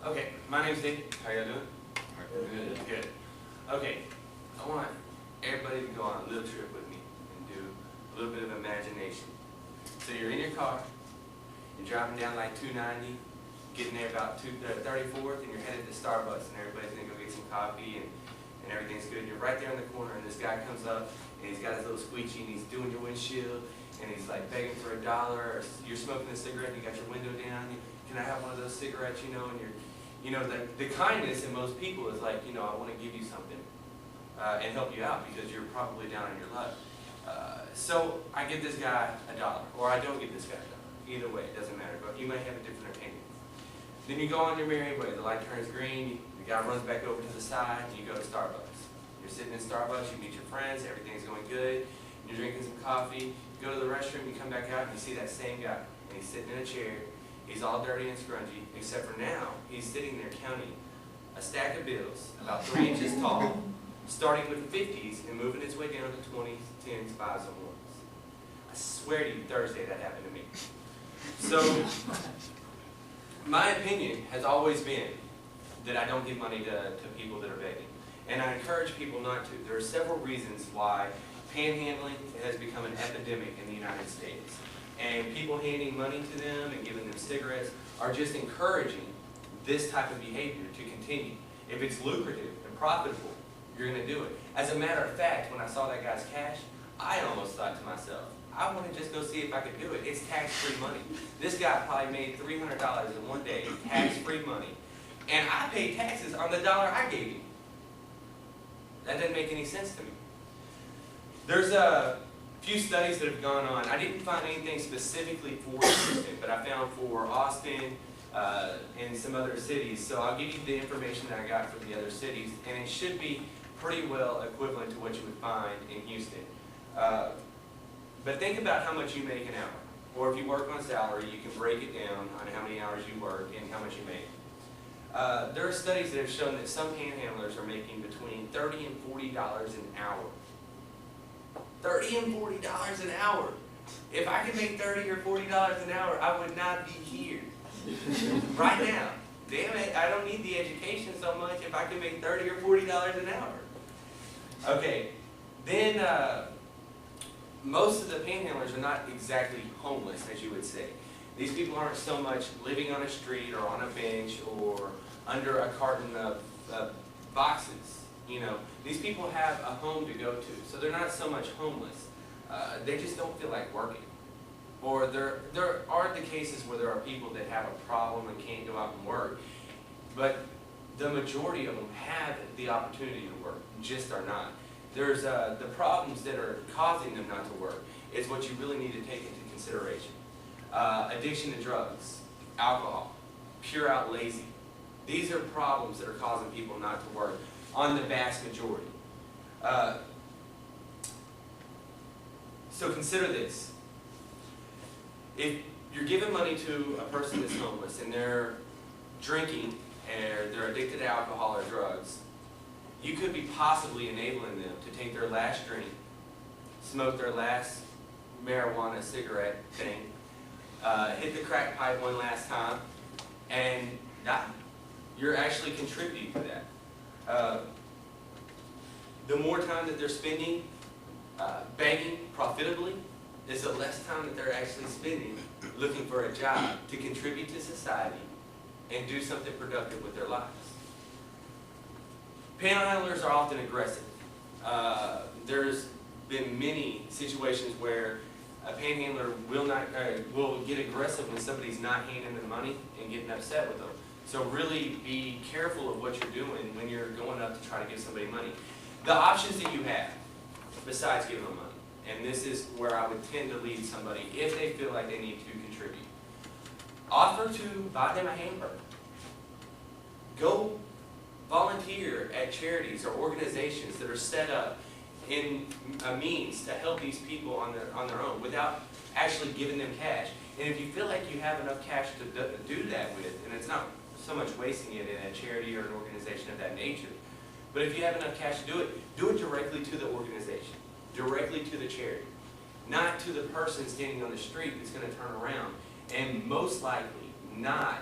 Okay, my name's Nick. How y'all doing? Good. Good. Okay, I want everybody to go on a little trip with me and do a little bit of imagination. So you're in your car, you're driving down like 290, getting there about 34th, and you're headed to Starbucks, and everybody's gonna go get some coffee, and everything's good. You're right there in the corner, and this guy comes up, and he's got his little squeegee, and he's doing your windshield, and he's like begging for $1, or you're smoking a cigarette, and you got your window down. Can I have one of those cigarettes, and the kindness in most people is like, I want to give you something and help you out because you're probably down on your luck. So I give this guy $1, or I don't give this guy $1. Either way, it doesn't matter, but you may have a different opinion. Then you go on your merry way. The light turns green, the guy runs back over to the side, and you go to Starbucks. You're sitting in Starbucks, you meet your friends, everything's going good, you're drinking some coffee, you go to the restroom, you come back out, and you see that same guy, and he's sitting in a chair. He's all dirty and scrungy, except for now, he's sitting there counting a stack of bills about 3 inches tall, starting with 50s and moving its way down to 20s, 10s, 5s, and 1s. I swear to you, Thursday that happened to me. So, my opinion has always been that I don't give money to people that are begging. And I encourage people not to. There are several reasons why panhandling has become an epidemic in the United States. And people handing money to them and giving them cigarettes are just encouraging this type of behavior to continue. If it's lucrative and profitable, you're going to do it. As a matter of fact, when I saw that guy's cash, I almost thought to myself, I want to just go see if I could do it. It's tax-free money. This guy probably made $300 in one day, tax-free money. And I paid taxes on the dollar I gave him. That doesn't make any sense to me. There's a few studies that have gone on. I didn't find anything specifically for Houston, but I found for Austin and some other cities. So I'll give you the information that I got for the other cities, and it should be pretty well equivalent to what you would find in Houston. But think about how much you make an hour. Or if you work on salary, you can break it down on how many hours you work and how much you make. There are studies that have shown that some panhandlers are making between $30 and $40 an hour. $30 and $40 an hour. If I could make $30 or $40 an hour, I would not be here right now. Damn it, I don't need the education so much if I can make $30 or $40 an hour. Okay, then most of the panhandlers are not exactly homeless, as you would say. These people aren't so much living on a street or on a bench or under a carton of boxes. These people have a home to go to, so they're not so much homeless. They just don't feel like working. Or there are the cases where there are people that have a problem and can't go out and work, but the majority of them have the opportunity to work, just are not. There's the problems that are causing them not to work is what you really need to take into consideration. Addiction to drugs, alcohol, pure out lazy. These are problems that are causing people not to work on the vast majority. So consider this. If you're giving money to a person that's homeless and they're drinking or they're addicted to alcohol or drugs, you could be possibly enabling them to take their last drink, smoke their last marijuana cigarette thing, hit the crack pipe one last time, and die. You're actually contributing to that. The more time that they're spending begging profitably, is the less time that they're actually spending looking for a job to contribute to society and do something productive with their lives. Panhandlers are often aggressive. There's been many situations where a panhandler will get aggressive when somebody's not handing them money and getting upset with them. So really be careful of what you're doing when you're going up to try to give somebody money. The options that you have, besides giving them money, and this is where I would tend to lead somebody if they feel like they need to contribute. Offer to buy them a hamburger. Go volunteer at charities or organizations that are set up in a means to help these people on their own without actually giving them cash. And if you feel like you have enough cash to do that with, and it's not so much wasting it in a charity or an organization of that nature, but if you have enough cash to do it directly to the organization, directly to the charity, not to the person standing on the street that's going to turn around and most likely not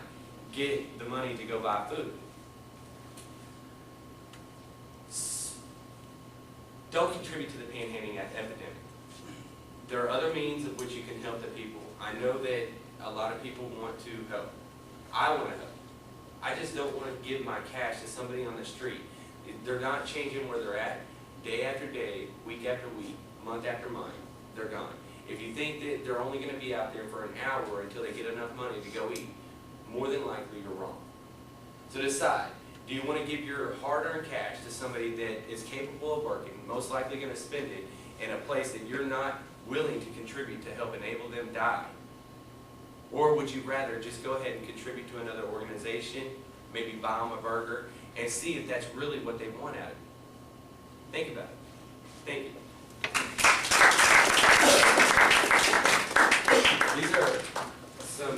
get the money to go buy food. Don't contribute to the panhandling epidemic. There are other means of which you can help the people. I know that a lot of people want to help. I want to help. I just don't want to give my cash to somebody on the street. They're not changing where they're at. Day after day, week after week, month after month, they're gone. If you think that they're only going to be out there for an hour until they get enough money to go eat, more than likely you're wrong. So decide. Do you want to give your hard-earned cash to somebody that is capable of working, most likely going to spend it in a place that you're not willing to contribute to help enable them die? Or would you rather just go ahead and contribute to another organization, maybe buy them a burger, and see if that's really what they want out of it? Think about it. Thank you. These are